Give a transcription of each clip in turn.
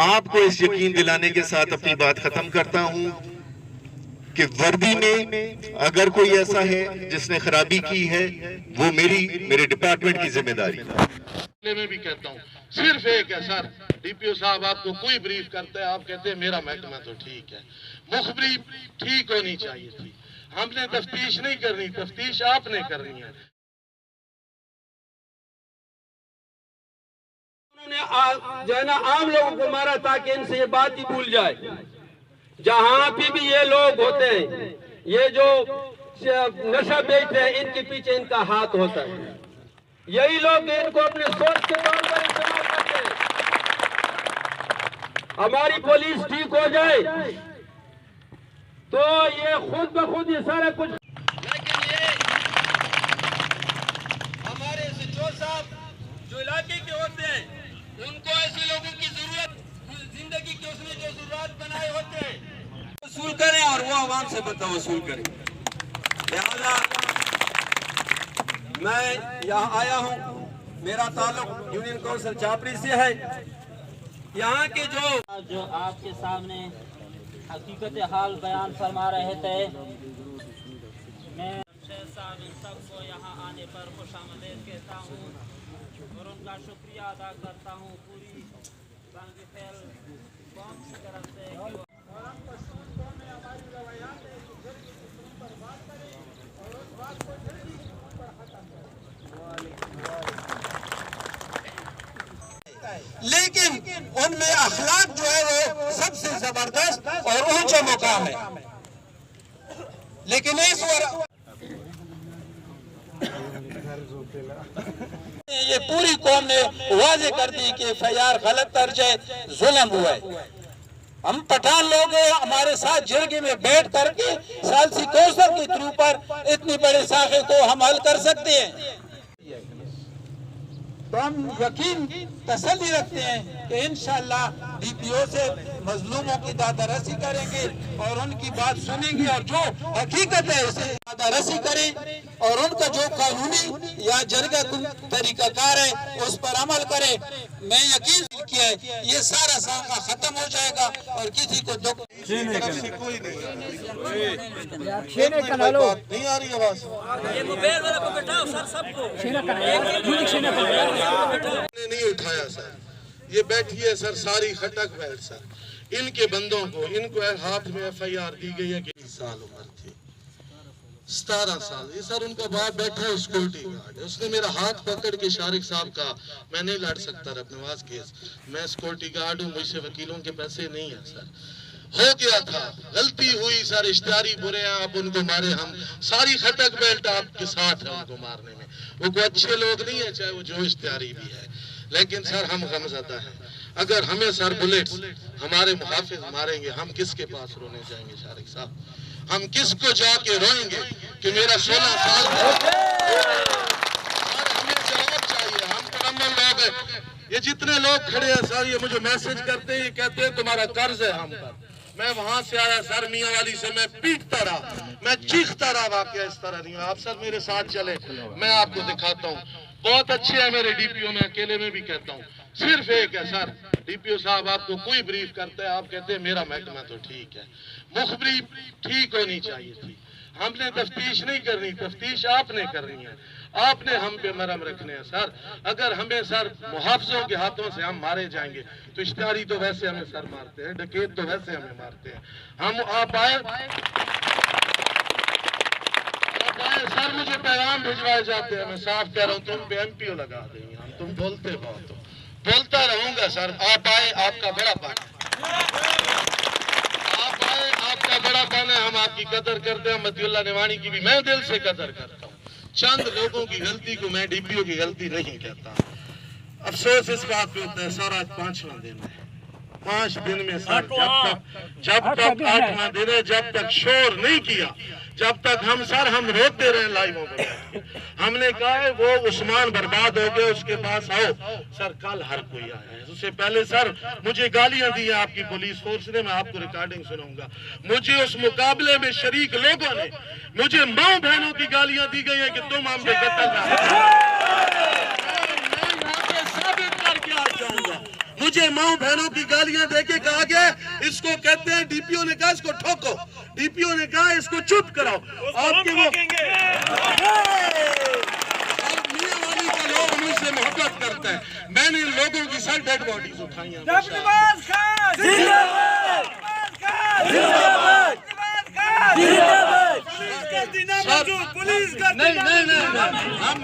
आपको इस यकीन दिलाने के साथ अपनी बात खत्म करता हूं कि वर्दी में अगर कोई ऐसा है जिसने खराबी की है, वो मेरे डिपार्टमेंट की जिम्मेदारी है। मैं भी कहता हूँ सिर्फ एक है सर, डीपीओ साहब आपको कोई ब्रीफ करता है, आप कहते हैं मेरा महकमा तो ठीक है, मुखबरी ठीक होनी चाहिए थी। हमने तफ्तीश नहीं करनी, तफ्तीश आपने करनी है। उन्होंने जो है ना आम लोगों को मारा ताकि इनसे ये बात ही भूल जाए। जहां भी ये लोग होते हैं, ये जो नशा बेचते हैं, इनके पीछे इनका हाथ होता है। यही लोग इनको अपने सोच के तौर पर इस्तेमाल करते हैं। हमारी पुलिस ठीक हो जाए तो ये खुद ब खुद ये सारा कुछ, लेकिन ये हमारे सिचोर साहब जो इलाके के होते हैं, उनको ऐसे लोगों की जरूरत, जिंदगी के उसमें जो जरूरत बनाए होते हैं, वसूल करें और वो आवाम से बदला वसूल करें। लिहाजा मैं यहाँ आया हूँ, मेरा ताल्लुक यूनियन काउंसिल चापड़ी से है। यहाँ के जो आपके सामने हकीकत हाल बयान फरमा रहे थे, मैं साहब इन सबको यहाँ आने पर खुशामदीद कहता हूँ और उनका शुक्रिया अदा करता हूँ पूरी बांगी फैल कौम की तरफ से। और हम पश्चिमी कौम में हमारी रवायात है कि जल्दी उस पर बात करें और उस बात को जल्दी उन पर खत्म करें। लेकिन उनमें अखलाक जो है वो सबसे जबरदस्त और ऊंचा मुकाम है। लेकिन इस ये पूरी कौम ने वाजे कर दी कि एफआईआर गलत दर्ज है, जुल्म हुआ है। हम पठान लोग हैं, हमारे साथ जिरगे में बैठ करके सालसी कौसर के थ्रू पर इतनी बड़े साखे को हम हल कर सकते हैं। तो हम यकीन तसल्ली रखते हैं कि इंशाअल्लाह डीपीओ से मजलूमों की दादारसी करेंगे और उनकी बात सुनेंगे और जो हकीकत है उसे दादारसी करें और उनका जो कानूनी या जरगा तरीकाकार है उस पर अमल करें। मैं यकीन किया है ये सारा साका खत्म हो जाएगा और किसी को दुख नहीं आ रही आवाज। नहीं उठाया सर, ये बैठिए सर, सारी खटक बैठ सर। इनके बंदों को, इनको हाथ में एफआईआर दी गई है कि 20 साल उम्र थी, 17 साल। ये सर उनका बाप बैठा है सिक्योरिटी गार्ड, उसने मेरा हाथ पकड़ के शारिक साहब का मैं नहीं लड़ सकता रबनवाज केस, मैं सिक्योरिटी गार्ड हूँ, मुझसे वकीलों के पैसे नहीं है सर। हो गया था, गलती हुई सर, इश्तिहारी बुरे हैं, आप उनको मारे, हम सारी खटक बेल्ट आपके साथ है उनको मारने में। वो कोई अच्छे लोग नहीं है, चाहे वो जो इश्तिहारी भी है, लेकिन सर हम गमज़दा हैं। अगर हमें सर बुलेट्स हमारे मुहाफिज मारेंगे, हम किसके पास रोने जाएंगे शारिक साहब? हम किसको जाके रोएंगे कि मेरा 16 साल हमें जवाब चाहिए। हम पुरअमन लोग हैं, ये जितने लोग खड़े हैं सर, ये मुझे मैसेज करते हैं, ये कहते हैं तुम्हारा कर्ज है हम पर। मैं वहां से आया सर, मियां वाली से मैं पीटता रहा, मैं चीखता रहा, वाकया इस तरह नहीं। आप सर मेरे साथ चले, मैं आपको दिखाता हूँ। बहुत अच्छे हैं मेरे डीपीओ, में अकेले में भी कहता हूँ सिर्फ एक है सर, डीपीओ साहब आपको कोई ब्रीफ करता है, आप कहते हैं मेरा महकमा तो ठीक है, मुखबरी ठीक होनी चाहिए थी। हमने तफ्तीश नहीं करनी, तफ्तीश आपने करनी है, आपने हम पे मरहम रखने हैं सर। अगर हमें सर मुहाफिजों के हाथों से हम मारे जाएंगे तो इश्तिहारी तो वैसे हमें सर मारते हैं, डकैत तो वैसे हमें मारते हैं। हम आप आए सर, मुझे पैगाम भिजवाए जाते हैं, मैं साफ कह रहा हूँ, तुम पे एमपीओ लगा देंगे हम, तुम बोलते बहुत हो, बोलता रहूंगा सर। आप आए, आपका बड़ा पान, आप आए, आपका बड़ा पान है, हम आपकी कदर करते हैं। मतियुल्लाह निवानी की भी मैं दिल से कदर करता हूँ। चंद लोगों की गलती को मैं डीपीओ की गलती नहीं कहता। अफसोस इस बात पे होता है सर, आज 5वां दिन है, 5 दिन में सर जब तक 8वां दिन है, जब तक शोर नहीं किया, जब तक हम रोते रहे लाइवों में। हमने कहा है वो उस्मान बर्बाद हो गए, उसके पास आओ सर। कल हर कोई आया है, उससे पहले सर मुझे गालियां दी है आपकी पुलिस फोर्स ने, मैं आपको रिकॉर्डिंग सुनाऊंगा। मुझे उस मुकाबले में शरीक लोगों ने, मुझे माँ बहनों की गालियां दी गई है कि तुम हम पे कत्ल साबित करके आ जाऊंगा। मुझे माँ बहनों की गालियां देके कहा गया इसको कहते हैं, डीपीओ ने कहा इसको ठोको, डीपीओ ने कहा इसको चुप कराओ। आपके वो मियाँवाली का लोग मुझसे मोहब्बत करते हैं। मैंने इन लोगों की सर डेड बॉडीज उठाई हैं।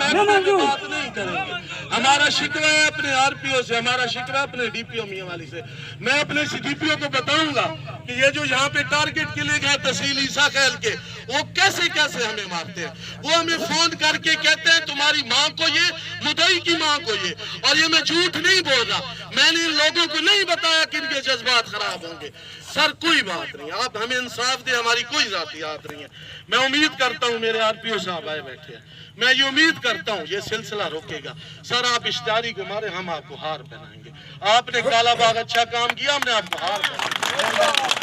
हम बात नहीं करेंगे। हमारा शिकवा है अपने आरपीओ से, हमारा शिकवा अपने डीपीओ मियाँवाली से। मैं अपने डीपीओ को बताऊंगा कि ये जो यहाँ पे टारगेट के लिए गए तहसील ईसा खैल के, वो कैसे कैसे हमें मारते हैं। वो हमें फोन करके कहते हैं तुम्हारी माँ को ये, मुदई की माँ को ये। और ये मैं झूठ नहीं बोल रहा, मैंने इन लोगों को नहीं बताया कि इनके जज्बात खराब होंगे। सर कोई बात नहीं, आप हमें इंसाफ दे, हमारी कोई जातियात नहीं है। मैं उम्मीद करता हूँ मेरे आरपीओ साहब आए बैठे हैं, मैं ये उम्मीद करता हूँ ये सिलसिला रोकेगा। सर आप इश्तारी को मारे, हम आपको हार पहनाएंगे। आपने कालाबाग अच्छा काम किया, हमने आपको हार पहनाया।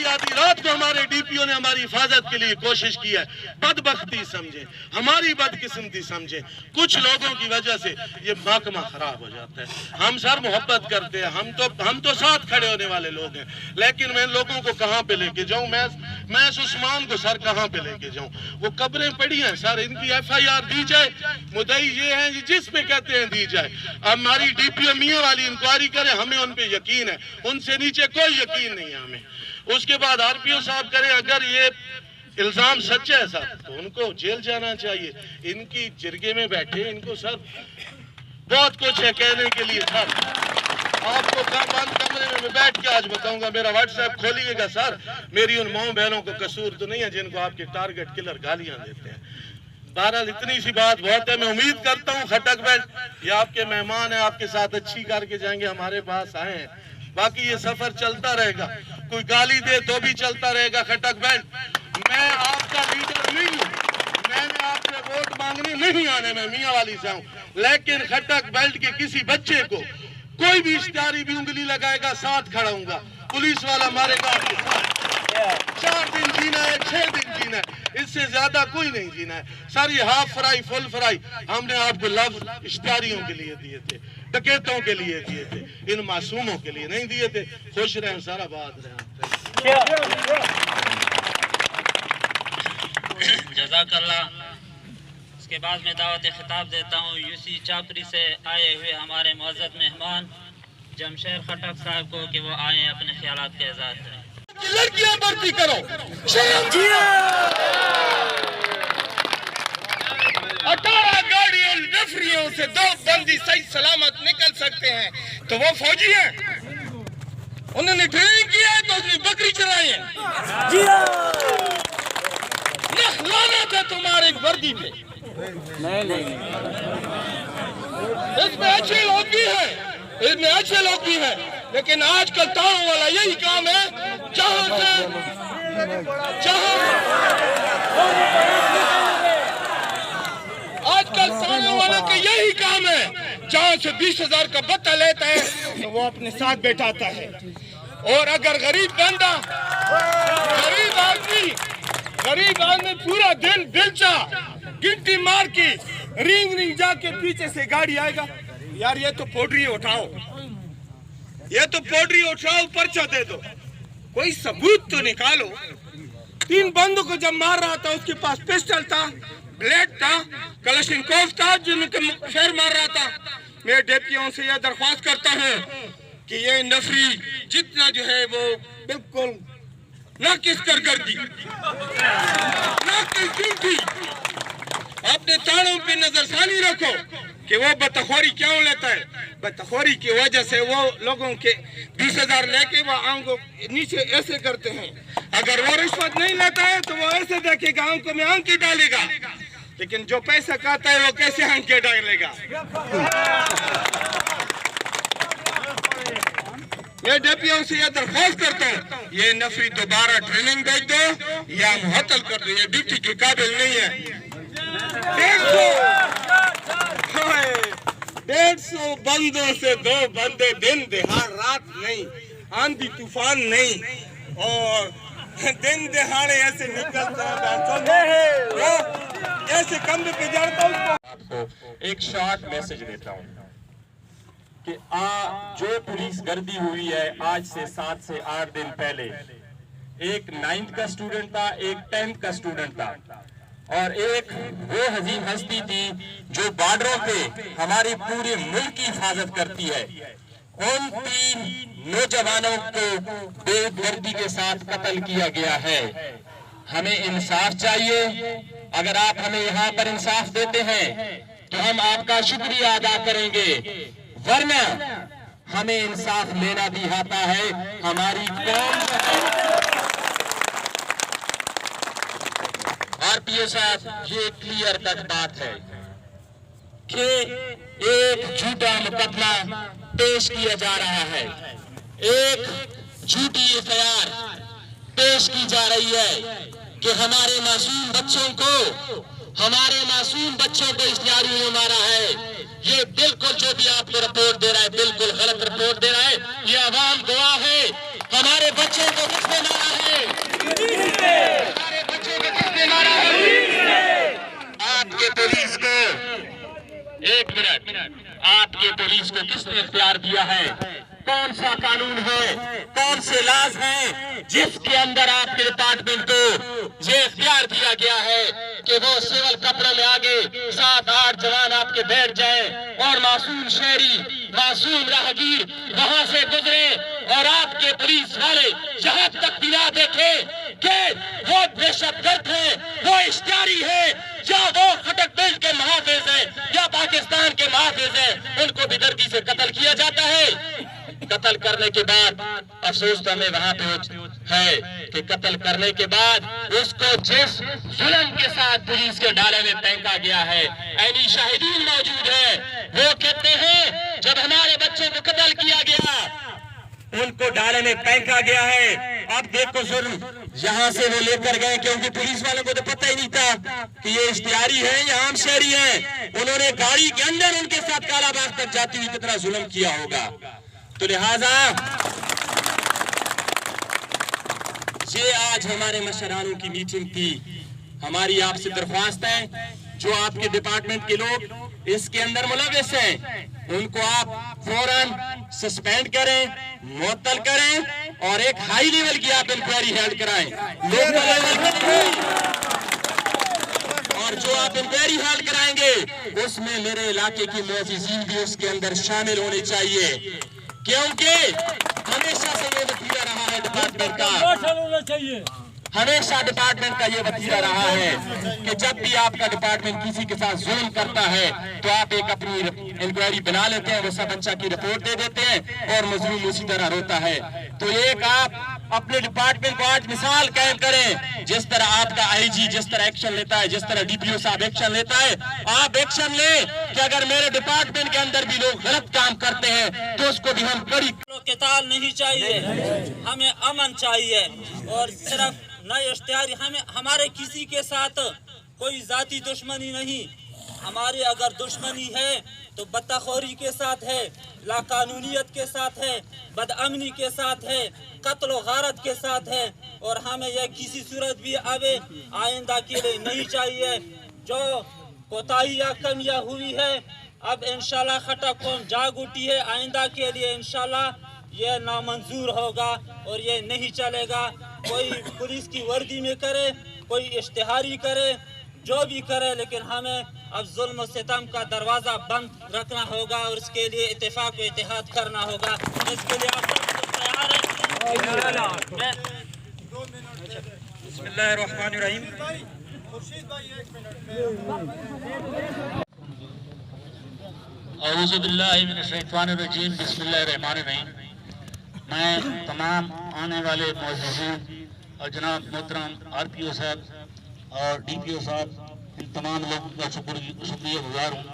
आधी रात को हमारे डीपीओ ने हमारी हिफाजत के लिए कोशिश की है। बदबख्ती समझे, हमारी बदकिस्मती समझे, कुछ लोगों की वजह से ये महकमा खराब हो जाता है। हम सर मोहब्बत करते हैं, हम तो साथ खड़े होने वाले लोग हैं, लेकिन मैं लोगों को कहाँ पे लेके जाऊं? मैं उस्मान को सर कहाँ पे लेके जाऊं? वो कब्रें पड़ी हैं सर, इनकी FIR दी जाए। मुद्दई ये है जिसमें कहते हैं दी जाए। हमारी डीपीओ मियाँवाली इंक्वायरी करे, हमें उन पे यकीन है, उनसे नीचे कोई यकीन नहीं है हमें। उसके बाद आरपीओ साहब करें, अगर ये इल्जाम सच्चा है सर तो उनको जेल जाना चाहिए। इनकी जिरगे में बैठे इनको सर बहुत कुछ है कहने के लिए। सर आपको बंद कमरे में मैं बैठ के आज बताऊंगा, मेरा व्हाट्सएप खोलिएगा सर। मेरी उन माँ बहनों को कसूर तो नहीं है जिनको आपके टारगेट किलर गालियां देते हैं। बहरहाल इतनी सी बात बहुत है। मैं उम्मीद करता हूँ खटक बेल्ट ये आपके मेहमान है, आपके साथ अच्छी करके जाएंगे, हमारे पास आए हैं। बाकी ये सफर चलता रहेगा, कोई गाली दे तो भी चलता रहेगा। खटक बेल्ट मैं आपका लीडर नहीं हूँ, मैंने आपसे वोट मांगने नहीं आने में मियाँवाली से हूँ, लेकिन खटक बेल्ट के किसी बच्चे को कोई भी इश्तिहारी भी उंगली लगाएगा साथ खड़ा हूँगा। पुलिस वाला मारेगा आपके साथ। 4 दिन जीना है, 6 दिन जीना है, इससे ज्यादा कोई नहीं जीना है। सर ये हाफ फ्राई फुल फ्राई हमने आपको लफ्ज इश्तिहारियों के लिए दिए थे, डकैतों के लिए दिए थे, इन मासूमों के लिए नहीं दिए थे। खुश रहें, सारा बात रहें। जज़ाकल्लाह। इसके बाद मैं दावत खिताब देता हूँ यूसी चापरी से आए हुए हमारे मुअज़्ज़ज़ मेहमान जमशेद खटक साहब को कि वो आए अपने ख्यालात का इज़हार करें। लड़कियां भर्ती करो, 18 गाड़ियों नफरियों से 2 बंदी सही सलामत निकल सकते हैं तो वो फौजी हैं। उन्होंने ट्रेनिंग किया है तो उसने बकरी चलाई है। लानत है तुम्हारे वर्दी पे। इसमें अच्छे लोग भी हैं, इसमें अच्छे लोग भी हैं, लेकिन आजकल तारों वाला यही काम है आजकल तारों वाले का यही काम है, जहाँ से 20,000 का बत्ता लेता है तो वो अपने साथ बैठाता है। और अगर गरीब बंदा, गरीब आदमी पूरा दिन बिलचा गिनती मार के रिंग जाके पीछे से गाड़ी आएगा, यार ये तो पोटरी उठाओ, ये तो पोटरी उठाओ, पर्चा दे दो, कोई सबूत तो निकालो। 3 बंदों को जब मार रहा था उसके पास पिस्टल था, ब्लेड था, कलाशिनकोव था, जिनके शेर मार रहा था। मैं डीपीओ से यह दरख्वास्त करता हूँ कि ये नफरी जितना जो है वो बिल्कुल नाकिस कर दी, नाकिस ड्यूटी। अपने ताड़ों पे नजरसानी रखो कि वो बतखोरी क्यों लेता है। बतखोरी की वजह से वो लोगों के 20,000 लेके वो आंखों नीचे ऐसे करते हैं। अगर वो रिश्वत नहीं लेता है तो वो ऐसे देखेगा, आंखों में आंखें डालेगा, लेकिन जो पैसा खाता है वो कैसे आंखें डालेगा। मैं डीपीओ से यह दरख्वास्त करता हूँ ये नफरी दोबारा ट्रेनिंग भेज दो या मुहत्तल कर दो, ये ड्यूटी के काबिल नहीं है। 150 बंदों से 2 बंदे दिन दिहाड़, रात नहीं, आंधी तूफान नहीं, और दिन दिहाड़े ऐसे निकलता है, ऐसे कमरे पे जाता हूँ। आपको एक शॉर्ट मैसेज देता हूँ। कि जो पुलिस गर्दी हुई है आज से 7 से 8 दिन पहले, एक 9th का स्टूडेंट था, एक 10th का स्टूडेंट था, और एक वो हजीम हस्ती थी जो बॉर्डरों पे हमारे पूरे मुल्क की हिफाजत करती है। उन 3 नौजवानों को बेदर्दी के साथ कत्ल किया गया है। हमें इंसाफ चाहिए। अगर आप हमें यहाँ पर इंसाफ देते हैं तो हम आपका शुक्रिया अदा करेंगे, वरना हमें इंसाफ लेना भी आता है। हमारी कौम आरपीओ साहब, ये क्लियर कट बात है कि एक झूठा मुकदमा पेश किया जा रहा है, एक झूठी एफआईआर पेश की जा रही है कि हमारे मासूम बच्चों को इश्तिहारी में मारा है। ये बिल्कुल जो भी आपको रिपोर्ट दे रहा है बिल्कुल गलत रिपोर्ट दे रहा है। ये अवाम गवाह है। हमारे बच्चों को किसने मारा है? हमारे बच्चों को किसने मारा है? आपके पुलिस को, एक मिनट, आपके पुलिस को किसने इख्तियार दिया है? कौन सा कानून है, कौन से लाज हैं जिसके अंदर आपके डिपार्टमेंट को ये इख्तियार दिया गया है कि वो सिविल कपड़ों में आगे 7-8 जवान आपके बैठ जाएं और मासूम शहरी, मासूम राहगीर वहां से गुजरे और आपके पुलिस वाले यहाँ तक भी ना देखे कि वो दहशतगर्द है, वो इश्तिहारी है, या वो खटक बेल्ट के मुहाफिज है या पाकिस्तान के मुहाफिज है, उनको भी दर्दी से कत्ल किया जाता है। कत्ल करने के बाद अफसोस तो हमें वहां पे है कि कत्ल करने के बाद उसको जिस जुल्म के साथ पुलिस के डाले में फेंका गया है, ऐनी शाहिदीन मौजूद है, वो कहते हैं जब हमारे बच्चों को कत्ल किया गया उनको डाले में फेंका गया है। अब देखो जुल्म यहाँ से वो लेकर गए, क्योंकि पुलिस वालों को तो पता ही नहीं था कि ये इश्तिहारी है या आम शहरी है। उन्होंने गाड़ी के अंदर उनके साथ कालाबाग तक जाती हुई कितना जुल्म किया होगा। तो लिहाजा ये आज हमारे मशरानों की मीटिंग थी। हमारी आपसे दरख्वास्त है, जो आपके डिपार्टमेंट के लोग इसके अंदर मुलविस हैं उनको आप फौरन सस्पेंड करें, मुअत्तल करें और एक हाई लेवल की आप इंक्वायरी हेल्ड कराएं, लोकल लेवल की। और जो आप इंक्वायरी हेल्ड कराएंगे उसमें मेरे इलाके की मुअज़्ज़िज़ीन भी उसके अंदर शामिल होने चाहिए, क्योंकि हमेशा से ये वतीरा रहा है डिपार्टमेंट का, हमेशा डिपार्टमेंट का ये वतीरा रहा है कि जब भी आपका डिपार्टमेंट किसी के साथ जुल्म करता है तो आप एक अपनी इंक्वायरी बना लेते हैं, वो सब बच्चा की रिपोर्ट दे देते हैं और मजलूम उसी तरह रोता है। तो एक आप अपने डिपार्टमेंट को आज मिसाल कायम करें, जिस तरह आपका आईजी जिस तरह एक्शन लेता है, जिस तरह डीपीओ साहब एक्शन लेता है, आप एक्शन लें कि अगर मेरे डिपार्टमेंट के अंदर भी लोग गलत काम करते हैं तो उसको भी हम कड़ी क़िताल नहीं चाहिए, हमें अमन चाहिए और सिर्फ नए इश्तिहारी। हमें हमारे किसी के साथ कोई जाती दुश्मनी नहीं, हमारी अगर दुश्मनी है तो बदतखोरी के साथ है, लाकानूनियत के साथ है, बदअमनी के साथ है, कत्ल व गारत के साथ है, और हमें यह किसी सूरत भी अब आइंदा के लिए नहीं चाहिए। जो कोताही या कमियाँ हुई है अब इंशाल्लाह खटक कौम जाग उठी है, आइंदा के लिए इंशाल्लाह ये नामंजूर होगा और ये नहीं चलेगा। कोई पुलिस की वर्दी में करे, कोई इश्तिहारी करे, जो भी करे, लेकिन हमें अब जुल्म और सितम का दरवाज़ा बंद रखना होगा और इसके लिए इत्तेफाक व इत्तेहाद करना होगा। इसके लिए आप सब तैयार हैं? बिस्मिल्लाहिर्रहमानिर्रहीम। औज़ु बिल्लाहि मिनश शैतानिर्रजीम, बिस्मिल्लाहिर्रहमानिर्रहीम। मैं तमाम आने वाले मुअज़्ज़िज़ीन और जनाब मोहतरम आरपीओ साहब और डीपीओ साहब, इन तमाम लोगों का शुक्रिया गुजार हूँ।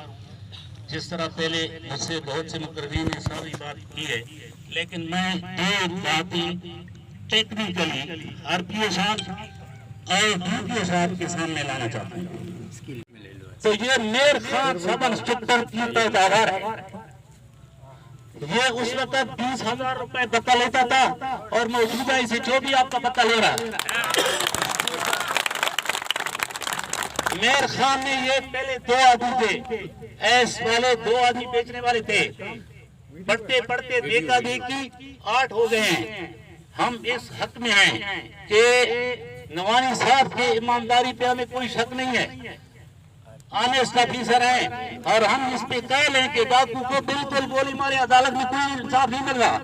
जिस तरह पहले मुझसे बहुत से मुक़र्रीन ने सारी बात की है, लेकिन मैं दो बातें टेक्निकली आरपीओ साहब और डीपीओ साहब के सामने लाना चाहता हूँ। तो ये मेर खान सब इंस्ट्रक्टर की पैदावार है। ये उस वक्त 20,000 रुपए बता लेता था और मौजूदा इसे जो भी आपका पता ले रहा है। मेर खान ने ये पहले 2 आदमी थे, ऐस वाले 2 आदमी बेचने वाले थे। पढ़ते पढ़ते देखा देखी 8 हो गए हैं। हम इस हक में हैं कि नवानी साहब के ईमानदारी पे हमें कोई शक नहीं है, ऑनेस्ट ऑफिसर हैं, और हम इस पे कह लें कि डाकू को बिल्कुल गोली मारे, अदालत में कोई इंसाफ नहीं मिल रहा,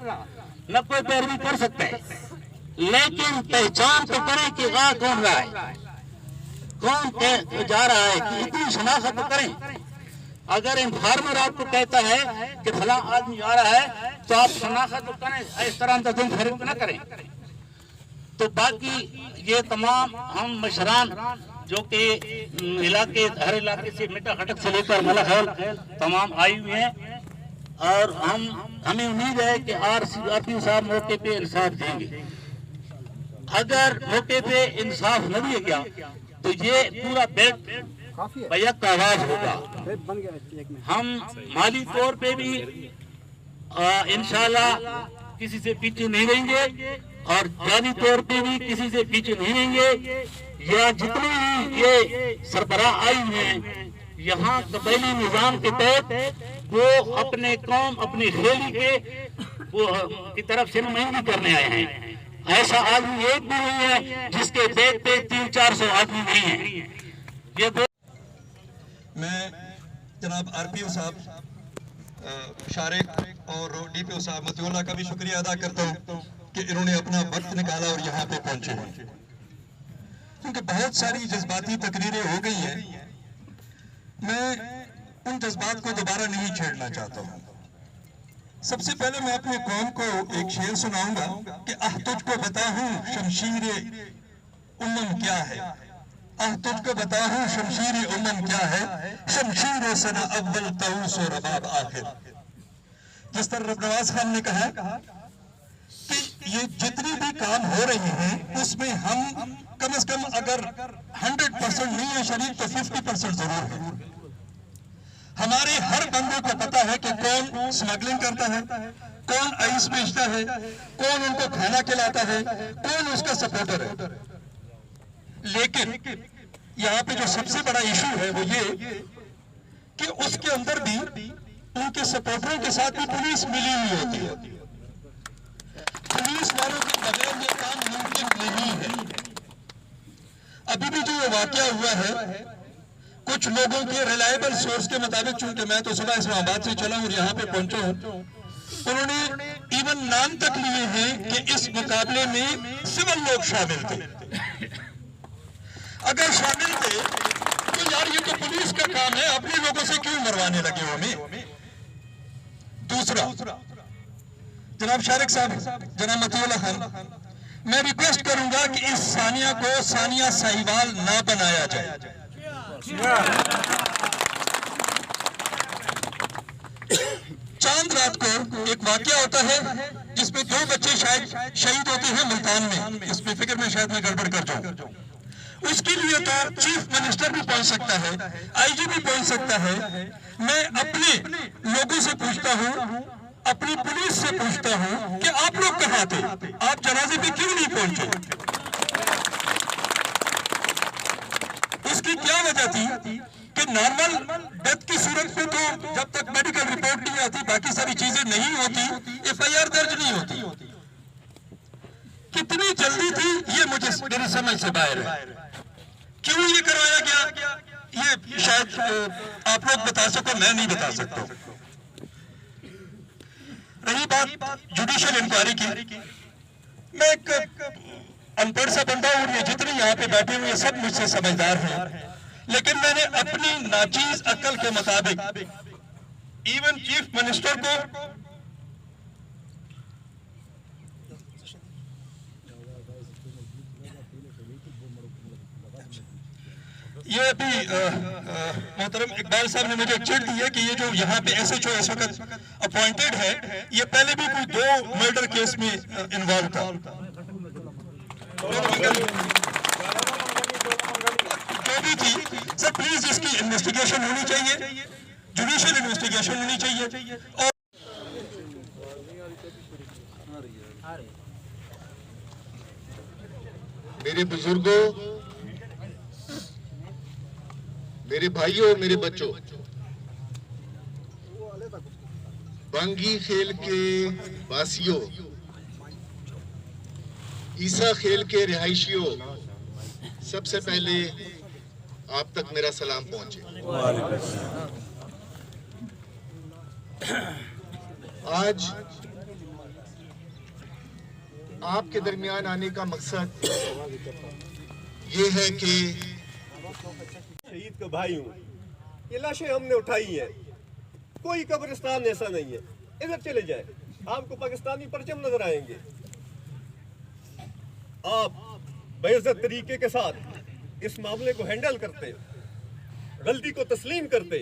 न कोई पैरवी कर सकता है, लेकिन पहचान तो करें कि आ कौन रहा है, कौन जा रहा है, कि इतनी शनाख्त तो करें। अगर इन्फॉर्मर आपको कहता है कि फला आदमी आ रहा है तो आप शनाख्त तो करें, इस तरह अंदाज़ फर्क न करें। तो बाकी ये तमाम हम मशरान जो कि इलाके, हर इलाके से मिट्टा खटक से लेकर मलाहल तमाम आई हुए हैं, और हमें उम्मीद है कि आरपीओ साहब मौके पे इंसाफ देंगे। अगर मौके पे इंसाफ न दिया गया तो ये पूरा बेल्ट बैक का आवाज होगा। हम माली तौर पे भी इंशाल्लाह किसी से पीछे नहीं रहेंगे, और जानी तौर पे भी किसी से पीछे नहीं रहेंगे। या जितने भी ये सरबराह आई हैं यहाँ कबीली निजाम के तहत, वो अपने कौम, अपनी खेली की तरफ से नुमाइंदगी करने आए हैं। ऐसा आदमी एक भी नहीं है जिसके बैग पे 300-400 आदमी नहीं है। ये मैं जनाब आरपीओ साहब शारिक और डीपीओ साहब मतिउल्लाह का भी शुक्रिया अदा करता हूँ कि इन्होंने अपना वक्त निकाला और यहाँ पे पहुंचे हैं, क्योंकि बहुत सारी जज्बाती तकरीरें हो गई हैं। मैं उन जज्बात को दोबारा नहीं छेड़ना चाहता हूँ। सबसे पहले मैं अपनी कौम को एक शेर सुनाऊंगा कि आह तुझको बता हूँ शमशीर उम्मम क्या है, आह तुझको बता हूँ शमशीर उम्मम क्या है, शमशीर सना अव्वल तऊस और रबाब आखिर। जिस तरह नवाज खान ने कहा कि ये जितनी भी काम हो रहे हैं उसमें हम कम से कम अगर 100% नहीं है शरीक तो 50% जरूर है। हमारे हर बंदे को पता है कि कौन स्मगलिंग करता है, कौन आइस बेचता है, कौन उनको खाना खिलाता है, कौन उसका सपोर्टर है। लेकिन यहाँ पे जो सबसे बड़ा इशू है वो ये कि उसके अंदर भी उनके सपोर्टरों के साथ भी पुलिस मिली हुई होती है। पुलिस वालों के बगैर ये काम मुमकिन नहीं है। अभी भी जो वाकया हुआ है, कुछ लोगों के रिलायबल सोर्स के मुताबिक, चूंकि मैं तो सुबह इस्लामाबाद से चला और यहाँ पे पहुंचा हूँ, उन्होंने इवन नाम तक लिए हैं कि इस मुकाबले में सिविल लोग शामिल थे। अगर शामिल थे तो यार ये तो पुलिस का काम है, अपने लोगों से क्यों मरवाने लगे हो हमें। दूसरा, जनाब शारिक साहब, जनाब मतिउल्लाह खान, मैं रिक्वेस्ट करूंगा कि इस सानिया को सानिया साहिवाल ना बनाया जाए। चांद रात को एक वाकया होता है जिसमें 2 बच्चे शायद शहीद होते हैं मुल्तान में। इसमें फिक्र में शायद मैं गड़बड़ कर जाऊं। उसके लिए तो चीफ मिनिस्टर भी पहुंच सकता है, आईजी भी पहुंच सकता है। मैं अपने लोगों से पूछता हूं, अपनी पुलिस से पूछता हूं कि आप लोग कहां थे, आप जनाजे पे क्यों नहीं पहुंचे। उसकी क्या वजह थी कि नॉर्मल डेथ की सूरत में तो जब तक मेडिकल रिपोर्ट नहीं आती, बाकी सारी चीजें नहीं होती, FIR दर्ज नहीं होती। कितनी जल्दी थी ये मुझे मेरी समझ से बाहर है। क्यों ये करवाया गया ये शायद आप लोग बता सको, मैं नहीं बता सकता। रही बात जुडिशियल इंक्वायरी की, मैं एक अनपढ़ सा बंदा हूं, ये जितने यहाँ पे बैठे हुए सब मुझसे समझदार हैं, लेकिन मैंने अपनी नाचीज अक्ल के मुताबिक इवन चीफ मिनिस्टर को ये अभी मोहतरम इकबाल साहब ने मुझे चिढ़ दी है कि ये जो यहाँ पे SHO इस वक्त अपॉइंटेड है, ये पहले भी कोई 2 मर्डर केस में इन्वॉल्व था। जो भी थी सर, प्लीज इसकी इन्वेस्टिगेशन होनी चाहिए, जुडिशियल इन्वेस्टिगेशन होनी चाहिए। और मेरे बुजुर्गों, मेरे भाइयों, मेरे बच्चों, बांगी खेल के वासियों, ईसा खेल के रिहायशियों, सबसे पहले आप तक मेरा सलाम पहुंचे। आज आपके दरमियान आने का मकसद ये है कि शहीद का भाई हूँ। ये लाशें हमने उठाई हैं, कोई कब्रिस्तान ऐसा नहीं है। इधर चले जाए, आपको पाकिस्तानी परचम नजर आएंगे। आप बेइज्जत तरीके के साथ इस मामले को हैंडल करते, गलती को तस्लीम करते,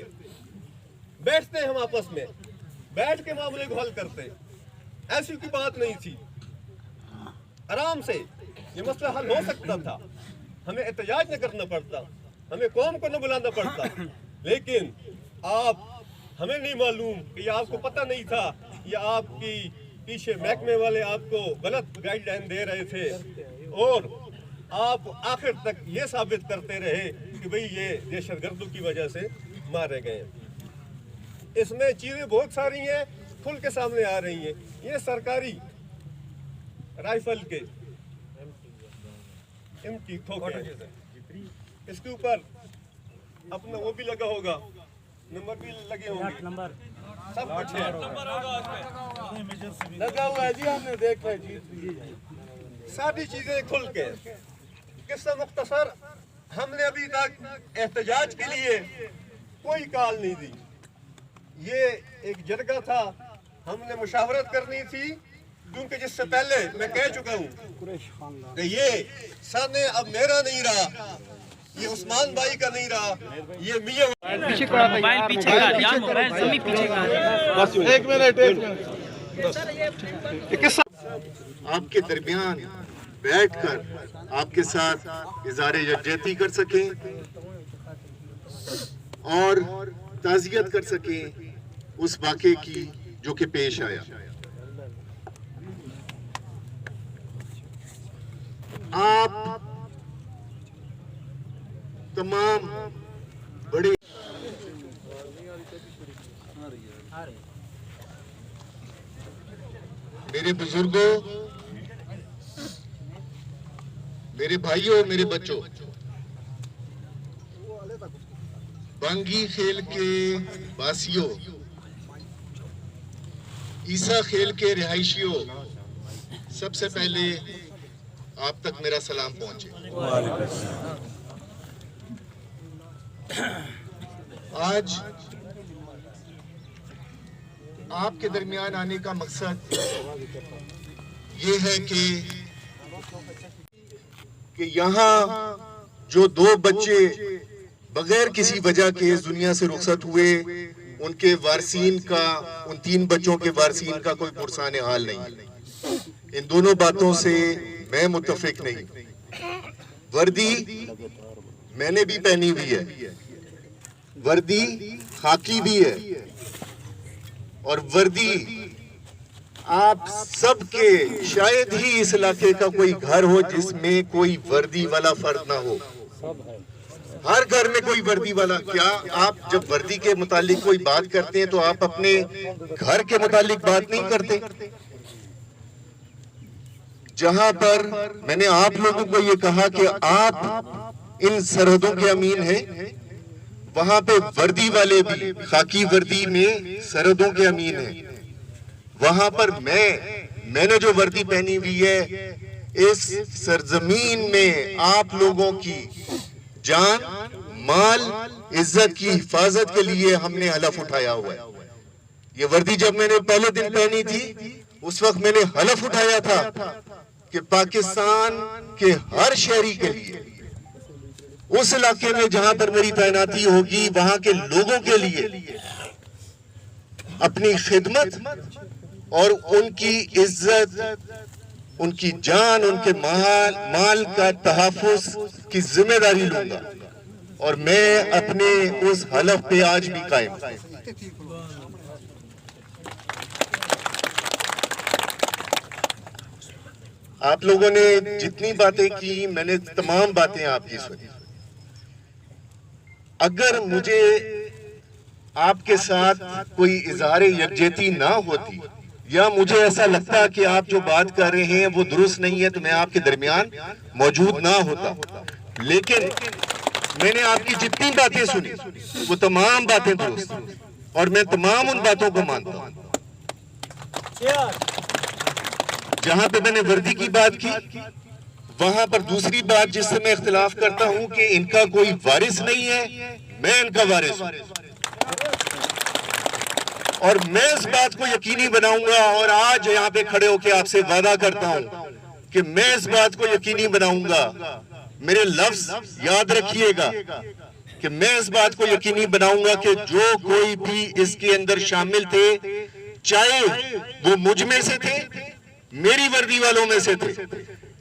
बैठते हम आपस में, बैठ के मामले को हल करते। ऐसी कोई बात नहीं थी, आराम से ये मसला हल हो सकता था। हमें एहतजाज न करना पड़ता, हमें कौम को न बुलाना पड़ता। लेकिन आप, हमें नहीं मालूम कि आपको पता नहीं था, या आपकी पीछे महकमे वाले आपको गलत गाइडलाइन दे रहे थे, और आप आखिर तक ये साबित करते रहे कि भाई ये दहशतगर्दों की वजह से मारे गए। इसमें चीजें बहुत सारी हैं, खुल के सामने आ रही हैं। ये सरकारी राइफल के इनकी खोखे, इसके ऊपर अपना वो भी लगा होगा, नंबर भी लगे होंगे, सब कुछ है, लगा हुआ है जी, हमने देखा है जी। सारी चीजें खुल के, किस्सा मुख्तसर, हमने अभी तक एहतजाज के लिए कोई कॉल नहीं दी। ये एक जरगा था, हमने मुशावरत करनी थी, क्योंकि जिससे पहले मैं कह चुका हूँ कि ये सामने अब मेरा नहीं रहा, ये उस्मान भाई का नहीं रहा, ये मियां पीछे का मोबाइल पीछे का यार, मोबाइल जमी पीछे का। एक मिनट आपके दरमियान बैठकर आपके साथ इज़हार यकजहती कर सकें और ताज़ियत कर सकें उस वाक़े की जो कि पेश आया। आप तमाम बड़े मेरे बुजुर्गों, मेरे भाइयों, मेरे बच्चों, बांगी खेल के वासियों, ईसा खेल के रिहायशियों, सबसे पहले आप तक मेरा सलाम पहुंचे। आज आपके दरमियान आने का मकसद ये है कि यहाँ जो दो बच्चे बगैर किसी वजह के इस दुनिया से रुखसत हुए, उनके वारसीन का, उन 3 बच्चों के वारसीन का कोई पुरसाने हाल नहीं। इन दोनों बातों से मैं मुत्तफिक नहीं। वर्दी मैंने भी पहनी हुई है, वर्दी खाकी भी है, और वर्दी आप सबके, शायद ही इस इलाके का कोई घर हो जिसमें कोई वर्दी वाला फर्द ना हो। हर घर में कोई वर्दी वाला। क्या आप जब वर्दी के मुतालिक कोई बात करते हैं तो आप अपने घर के मुतालिक बात नहीं करते? जहां पर मैंने आप लोगों को ये कहा कि आप इन सरहदों के अमीन हैं, वहां पे वर्दी वाले भी खाकी वर्दी में सरहदों के अमीन हैं। वहां पर मैंने जो वर्दी पहनी हुई है, इस सरजमीन में आप लोगों की जान, माल, इज्जत की हिफाजत के लिए हमने हलफ उठाया हुआ है। ये वर्दी जब मैंने पहले दिन पहनी थी, उस वक्त मैंने हलफ उठाया था कि पाकिस्तान के हर शहरी के लिए, उस इलाके में जहां पर मेरी तैनाती होगी, वहां के लोगों के लिए अपनी खिदमत और उनकी इज्जत, उनकी जान, उनके माल का तहफ़्फ़ुज़ की जिम्मेदारी लूंगा। और मैं अपने उस हलफ पे आज भी कायम। आप लोगों ने जितनी बातें की, मैंने तमाम बातें आपकी सुनी। अगर मुझे आपके साथ कोई इजहार यकजहती ना होती, या मुझे ऐसा लगता कि आप जो बात कर रहे हैं वो दुरुस्त नहीं है, तो मैं आपके दरमियान मौजूद ना होता। लेकिन मैंने आपकी जितनी बातें सुनी वो तमाम बातें दुरुस्त, और मैं तमाम उन बातों को मानता हूं। जहां पे मैंने वर्दी की बात की, वहां पर दूसरी बात जिससे मैं इख्तिलाफ करता हूं कि इनका कोई वारिस नहीं है, मैं इनका वारिस हूं। और मैं इस बात को यकीनी बनाऊंगा, और आज यहाँ पे खड़े होकर आपसे वादा करता हूं कि मैं इस बात को यकीनी बनाऊंगा, मेरे लफ्ज याद रखिएगा कि मैं इस बात को यकीनी बनाऊंगा कि जो कोई भी इसके अंदर शामिल थे, चाहे वो मुझ में से थे, मेरी वर्दी वालों में से थे,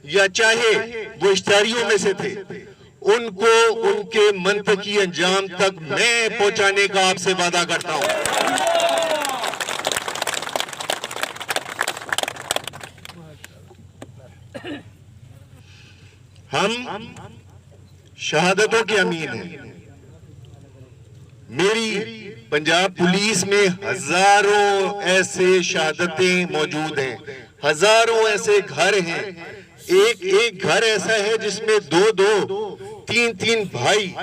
या चाहे वो इश्तारियों में से थे, उनको उनके मंतकी अंजाम तक मैं पहुंचाने का आपसे वादा करता हूं। हम शहादतों के अमीन हैं। मेरी पंजाब पुलिस में हजारों ऐसे शहादतें मौजूद हैं, हजारों ऐसे घर हैं। एक एक घर ऐसा है जिसमें दो दो तीन तीन भाई,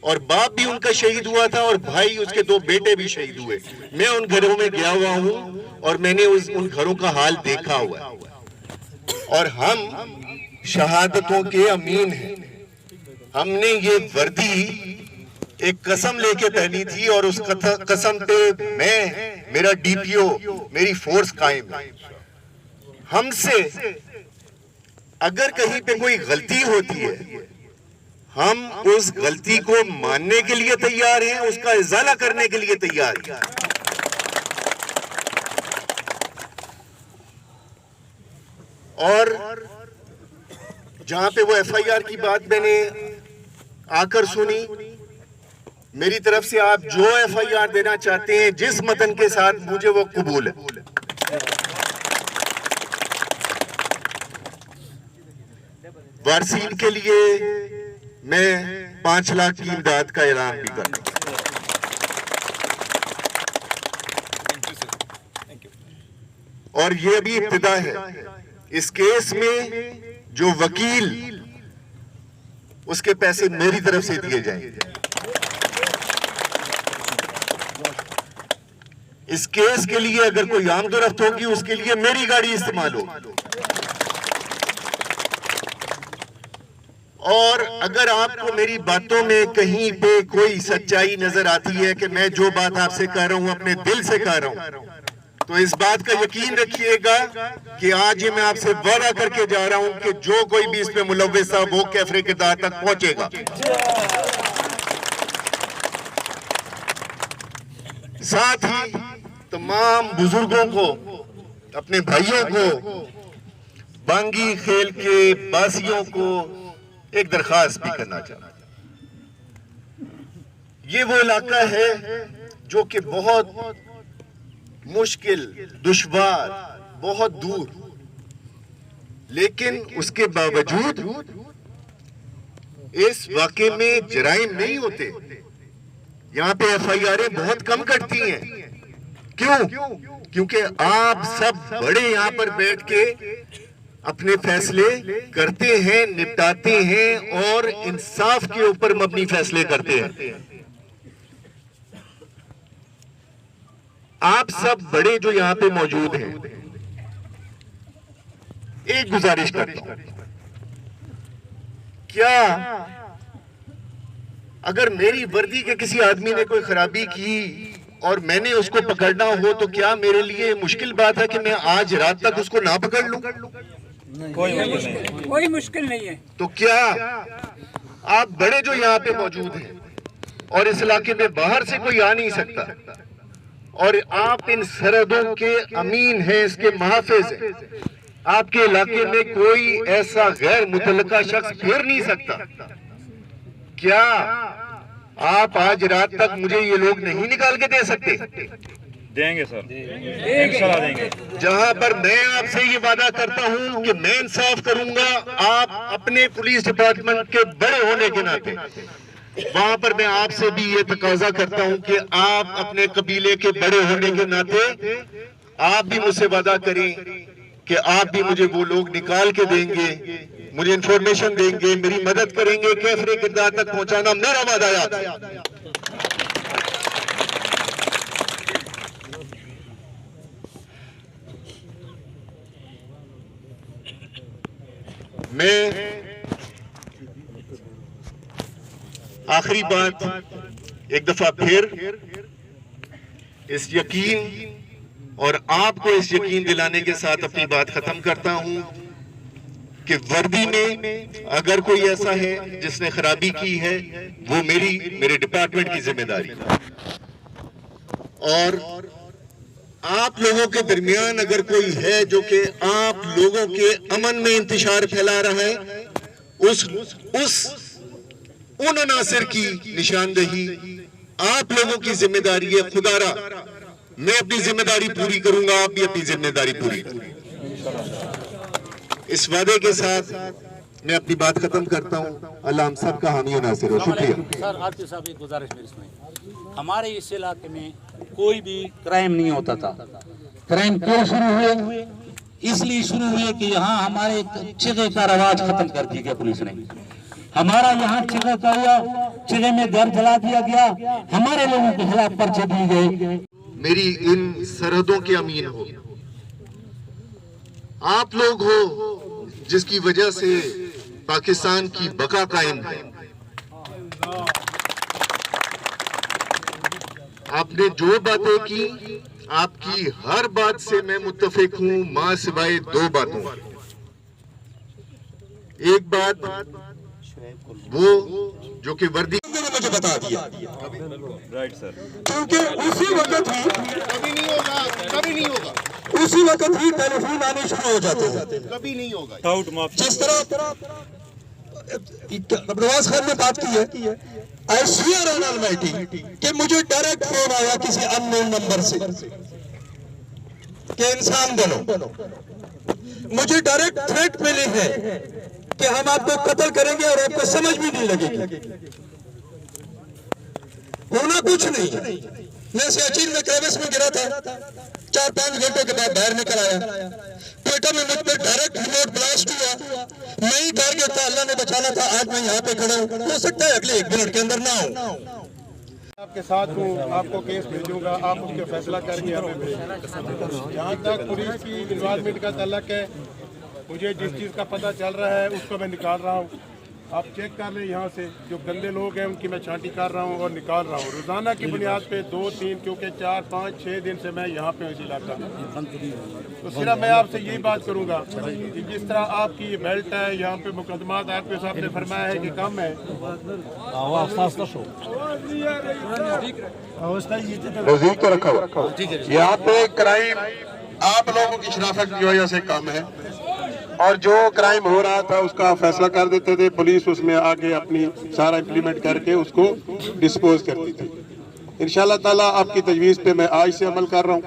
और बाप भी उनका शहीद हुआ था और भाई उसके दो बेटे भी शहीद हुए। मैं उन घरों में गया हुआ हूं और मैंने उन घरों का हाल देखा हुआ है। और हम शहादतों के अमीन हैं। हमने ये वर्दी एक कसम लेके पहनी थी, और उस कसम पे मैं, मेरा डीपीओ, मेरी फोर्स कायम है। हमसे अगर कहीं पे कोई गलती होती है, हम उस गलती को मानने के लिए तैयार हैं, उसका इजाला करने के लिए तैयार हैं। और जहां पे वो एफआईआर की बात मैंने आकर सुनी, मेरी तरफ से आप जो एफआईआर देना चाहते हैं, जिस मतन के साथ, मुझे वो कबूल है। वारसीन के लिए मैं 5 लाख की इमदाद का ऐलान भी कर दूं। और ये अभी इब्तिदा है। इस केस में जो वकील, उसके पैसे मेरी तरफ से दिए जाएंगे। इस केस के लिए अगर कोई आमदोरफ्त होगी, उसके लिए मेरी गाड़ी इस्तेमाल होगी। और अगर आपको मेरी बातों में कहीं पे कोई सच्चाई नजर आती है कि मैं जो बात आपसे कह रहा हूं अपने दिल से कह रहा हूं, तो इस बात का यकीन रखिएगा कि आज ये मैं आपसे वादा करके जा रहा हूं कि जो कोई भी इसमें मुलव्विस था वो कैफरे के दार तक पहुंचेगा। साथ ही तमाम बुजुर्गों को, अपने भाइयों को, बांगी खेल के बासियों को एक दरखास्त भी करना चाहता। ये वो इलाका है जो कि बहुत मुश्किल, दुश्वार, बहुत दूर, लेकिन उसके बावजूद इस वाक़े में जराइम नहीं होते। यहाँ पे एफआईआर बहुत कम कटती हैं। क्यों? क्योंकि आप सब बड़े यहाँ पर बैठ के अपने फैसले करते हैं, निपटाते हैं और इंसाफ के ऊपर मबनी फैसले करते हैं। आप सब बड़े जो यहाँ पे मौजूद हैं, एक गुजारिश करता हूं, क्या अगर मेरी वर्दी के किसी आदमी ने कोई खराबी की और मैंने उसको पकड़ना हो, तो क्या मेरे लिए मुश्किल बात है कि मैं आज रात तक उसको ना पकड़ लूं? कोई मुश्किल नहीं है। तो क्या आप बड़े जो यहाँ पे मौजूद हैं और इस इलाके में बाहर से कोई आ नहीं सकता, और आप इन सरहदों के अमीन हैं, इसके मुहाफिज हैं, आपके इलाके में कोई ऐसा गैर मुतल्लका शख्स फिर नहीं सकता, क्या आप आज रात तक मुझे ये लोग नहीं निकाल के दे सकते? देंगे सर, इंशाल्लाह देंगे। जहां पर मैं आपसे ये वादा करता हूं कि मैं इंसाफ करूंगा, आप अपने पुलिस डिपार्टमेंट के बड़े होने के नाते वहां पर मैं आपसे भी ये तकाजा करता हूं कि आप अपने कबीले के बड़े होने के नाते आप भी मुझसे वादा करें कि आप भी मुझे वो लोग निकाल के देंगे, मुझे इंफॉर्मेशन देंगे, मेरी मदद करेंगे, कैफरे किरदार तक पहुंचाना मेरा वादा याद है। मैं आखिरी बात एक दफा फिर इस यकीन और आपको इस यकीन दिलाने के साथ अपनी बात खत्म करता हूं कि वर्दी में अगर कोई ऐसा है जिसने खराबी की है वो मेरे डिपार्टमेंट की जिम्मेदारी है। और आप लोगों के दरमियान अगर कोई है जो कि आप लोगों के अमन में इंतशार फैला रहा है, उन अनासिर की निशानदेही आप लोगों की जिम्मेदारी है। खुदारा मैं अपनी जिम्मेदारी पूरी करूंगा, आप भी अपनी जिम्मेदारी पूरी करें। इस वादे के साथ मैं अपनी बात खत्म करता हूं। अल्लाह हम सब का हामी नासिर हो। शुक्रिया सर। आरपी साहब एक गुजारिश मेरी सुनिए, हमारे इस इलाके में कोई भी क्राइम नहीं होता था। क्राइम क्यों शुरू हुए? इसलिए शुरू हुए कि यहाँ हमारे चिगे का रवाज खत्म कर दिया गया पुलिस ने। हमारा यहाँ चिगे का हुआ, चिगे में घर जला दिया गया, हमारे लोगों के खिलाफ पर्चे दिए गए। मेरी इन सरहदों के अमीन हो, आप लोग हो जिसकी वजह से पाकिस्तान की बका कायम है। आपने जो बातें की, आपकी हर बात से मैं मुत्तफिक हूं, मां सिवाय दो बातों। एक बात वो जो कि वर्दी ने मुझे बता दिया, राइट सर, क्योंकि उसी वक्त ही टेलीफोन आने शुरू हो जाते हैं। कभी नहीं होगा। डाउट माफ। जिस तरह नवाज खान ने बात की है, आई स्वेयर ऑन ऑलमाइटी कि मुझे डायरेक्ट फोन आया किसी अननोन नंबर से कि इंसान बनो। मुझे डायरेक्ट थ्रेट मिली है कि हम आपको कत्ल करेंगे और आपको समझ भी नहीं लगेगी। होना कुछ नहीं, मैं सियाचिन में क्रेविस में गिरा था, 4-5 घंटों के बाद बाहर निकल आया। क्वेटा में मुझ पर डायरेक्ट रिमोट ब्लास्ट हुआ। मैं ही टारगेट था, अल्लाह ने बचाना था। आज मैं यहाँ पे खड़ा हूँ, हो सकता है अगले 1 मिनट के अंदर ना हो। आपके साथ हूँ, आपको केस भेजूंगा, आप उसके फैसला करके हमें भेजें। जहाँ तक पुलिस की इन्वॉल्वमेंट का तल्लक है, मुझे जिस चीज़ का पता चल रहा है उसको मैं निकाल रहा हूँ। आप चेक कर लें, यहाँ से जो गंदे लोग हैं उनकी मैं छांटी कर रहा हूँ और निकाल रहा हूँ रोज़ाना की बुनियाद पे 2-3, क्योंकि 4-5-6 दिन से मैं यहाँ पे इस इलाका में। तो सिर्फ मैं आपसे यही बात करूँगा कि जिस तरह आपकी बेल्ट है, यहाँ पे मुकदमात आरपी साहब ने फरमाया है कि कम है, यहाँ पे क्राइम आप लोगों की शराफत की वजह से कम है, और जो क्राइम हो रहा था उसका फैसला कर देते थे, पुलिस उसमें आगे अपनी सारा इम्प्लीमेंट करके उसको डिस्पोज करती थी। इंशाल्लाह ताला आपकी तजवीज़ पे मैं आज से अमल कर रहा हूँ।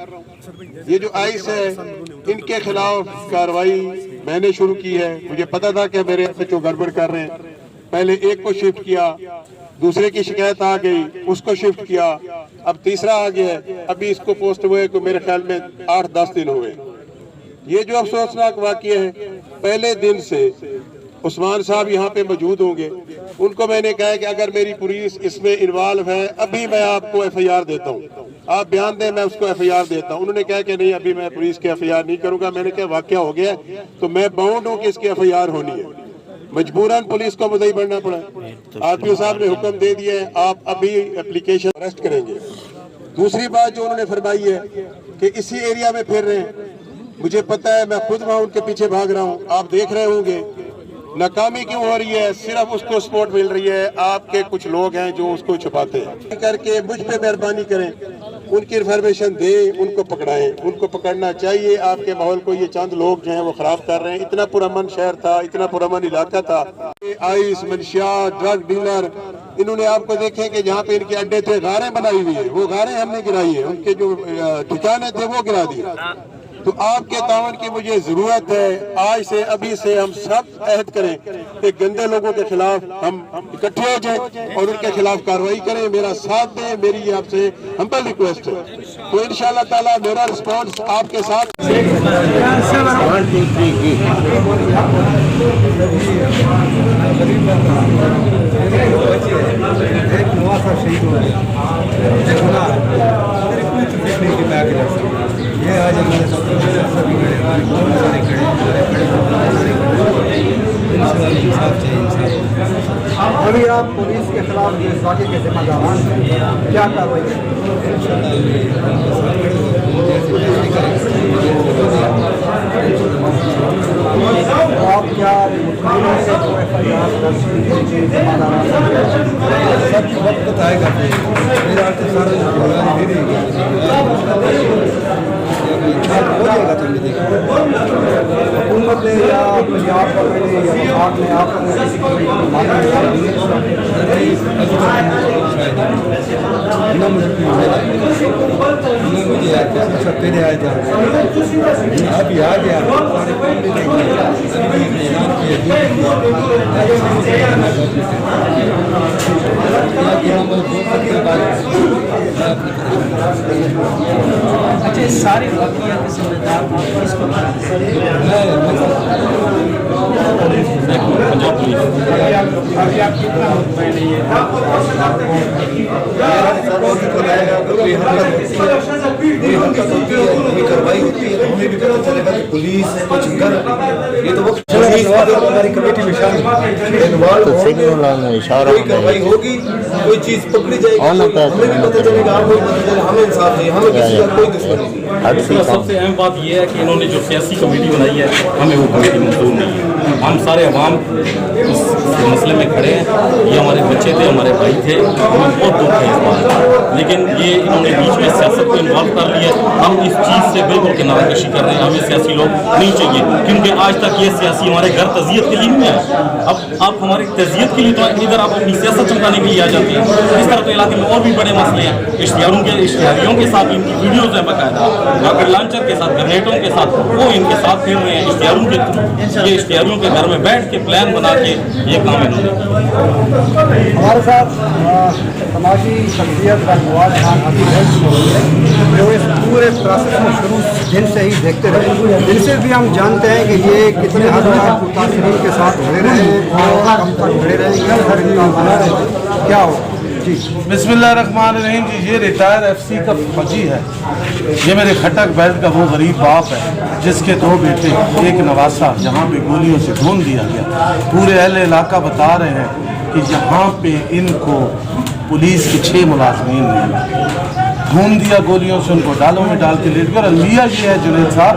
ये जो आइस है, इनके खिलाफ कार्रवाई मैंने शुरू की है। मुझे पता था कि मेरे एसएचओ गड़बड़ कर रहे हैं। पहले एक को शिफ्ट किया, दूसरे की शिकायत आ गई, उसको शिफ्ट किया, अब तीसरा आ गया, अभी इसको पोस्ट हुए को मेरे ख्याल में 8-10 दिन हुए। ये जो अफसोसनाक वाक़या है, पहले दिन से उस्मान साहब यहाँ पे मौजूद होंगे। उनको मैंने कहा कि अगर मेरी पुलिस इसमें इन्वॉल्व है, अभी मैं आपको FIR देता हूँ, आप बयान दें, मैं उसको FIR देता हूँ। उन्होंने कहा कि नहीं, अभी मैं पुलिस की FIR नहीं करूँगा। मैंने कहा वाक़या हो गया तो मैं बाउंड हूँ कि इसकी FIR होनी है। मजबूरन पुलिस को मुझे बढ़ना पड़ा। RPO साहब ने हुक्म दे दिया है, आप अभी एप्लीकेशन अरेस्ट करेंगे। दूसरी बात जो उन्होंने फरमाई है कि इसी एरिया में फिर रहे हैं, मुझे पता है, मैं खुद वहाँ उनके पीछे भाग रहा हूँ। आप देख रहे होंगे नाकामी क्यों हो रही है, सिर्फ उसको सपोर्ट मिल रही है। आपके कुछ लोग हैं जो उसको छुपाते हैं। करके मुझ पे मेहरबानी करें, उनकी इन्फॉर्मेशन दें, उनको पकड़ाएं। उनको पकड़ना चाहिए। आपके माहौल को ये चंद लोग जो हैं वो खराब कर रहे हैं। इतना पुरअमन शहर था, इतना पुरअमन इलाका था। आइस, मंशियात, ड्रग डीलर, इन्होंने आपको देखे कि जहाँ पे इनके अड्डे थे, गारें बनाई हुई है, वो गारें हमने गिराई है। उनके जो ठिकाने थे वो गिरा दिए। तो आपके तावन की मुझे जरूरत है। आज से अभी से हम सब अहद करें कि गंदे लोगों के खिलाफ हम इकट्ठे हो जाएं और उनके खिलाफ कार्रवाई करें। मेरा साथ दें, मेरी आपसे हम्बल रिक्वेस्ट है। तो इंशाअल्लाह ताला मेरा रिस्पॉन्स आपके साथ। ये आज हमारे सभी खड़े हमारे बहुत सारे खड़े अभी आप पुलिस के खिलाफ ये वाक़े के जिम्मेदार क्या कार्रवाई आप क्या सब वक्त बताएगा मेरा सारा हो जाएगा। तो हुकूमत ने या पंजाब ने या विभाग ने आप मुझे तेरे आए जा अभी आ गया अच्छा सारी वाक़िया के जिम्मेदार इसको पंजाब पुलिस अभी आप कितना कार्रवाई होती है तो हमें भी पता चलेगा कि पुलिस कुछ कर ये तो वो हमारी कमेटी में शामिल कोई कार्रवाई होगी, कोई चीज पकड़ी जाएगी, हमें भी पता चलेगा, आपको पता चलेगा, हमें इंसाफ चाहिए, हमें किसी का कोई दुश्मनी नहीं। सबसे अहम बात यह है कि इन्होंने जो सियासी कमेटी बनाई है हमें वो कमेटी मंजूर नहीं है। हम सारे अवाम इस मसले में खड़े हैं। ये हमारे बच्चे थे, हमारे भाई थे, हमें बहुत दुख है इस बात। लेकिन ये इन्होंने बीच में सियासत को इन्वॉल्व कर लिया। हम इस चीज़ से बिल्कुल किनाराकशी कर रहे हैं। हमें सियासी लोग नहीं चाहिए, क्योंकि आज तक ये सियासी हमारे घर तज़ियत के लिए नहीं है। अब आप हमारी तज़ियत के लिए तो इधर आप अपनी सियासत चमकाने के लिए आ जाते हैं। इस तरह तो इलाके में और भी बड़े मसले हैं। इश्तिहारियों के साथ इनकी वीडियोज़ हैं बाकायदा, रॉकेट लॉन्चर के साथ, ग्रेनेडों के साथ, वो इनके साथ फिर रहे हैं इश्तिहारों के थ्रू। ये इश्तिहारियों के घर में बैठ के प्लान बना के ये काम इन्होंने हमारे साथ समाजी शख्सियत रनवाज खान जो इस पूरे प्रोसेस में शुरू दिन से ही देखते रहे। इनसे भी हम जानते हैं कि ये कितने हद तक मुतासरीन के साथ जुड़े रहे और कम तक जुड़े रहेंगे, हर इनका बना रहे क्या हो जी। बिस्मिल्लाहिर्रहमानिर्रहीम जी। ये रिटायर FC का फौजी है। ये मेरे खटक बेल्ट का वो गरीब बाप है जिसके 2 बेटे, एक नवासा यहाँ पे गोलियों से भून दिया गया। पूरे अहले इलाका बता रहे हैं कि यहाँ पे इनको पुलिस के 6 मुलाजमीन ने भून दिया गोलियों से, उनको डालों में डाल के लेट कर लिया। ये है जुनैद साहब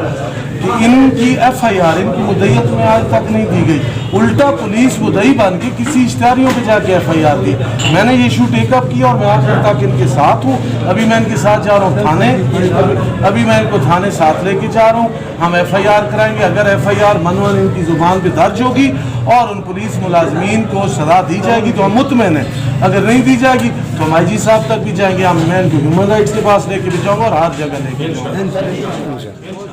कि इनकी FIR इनकी मुद्दईयत में आज तक नहीं दी गई। उल्टा पुलिस मुद्दई बन के किसी इश्तिहारियों पे जाके FIR दी। मैंने ये इशू टेकअप किया और मैं आज तक इनके साथ हूँ। अभी मैं इनके साथ जा रहा हूँ थाने, अभी मैं इनको थाने साथ लेके जा रहा हूँ। हम FIR कराएंगे। अगर FIR मनवन इनकी जुबान पे दर्ज होगी और उन पुलिस मुलाजमीन को सजा दी जाएगी तो हम मुतमईन हैं। अगर नहीं दी जाएगी तो हम IG साहब तक भी जाएंगे। मैं इनको ह्यूमन राइट्स के पास लेके भी जाऊँगा और हर जगह लेके जाऊँगा।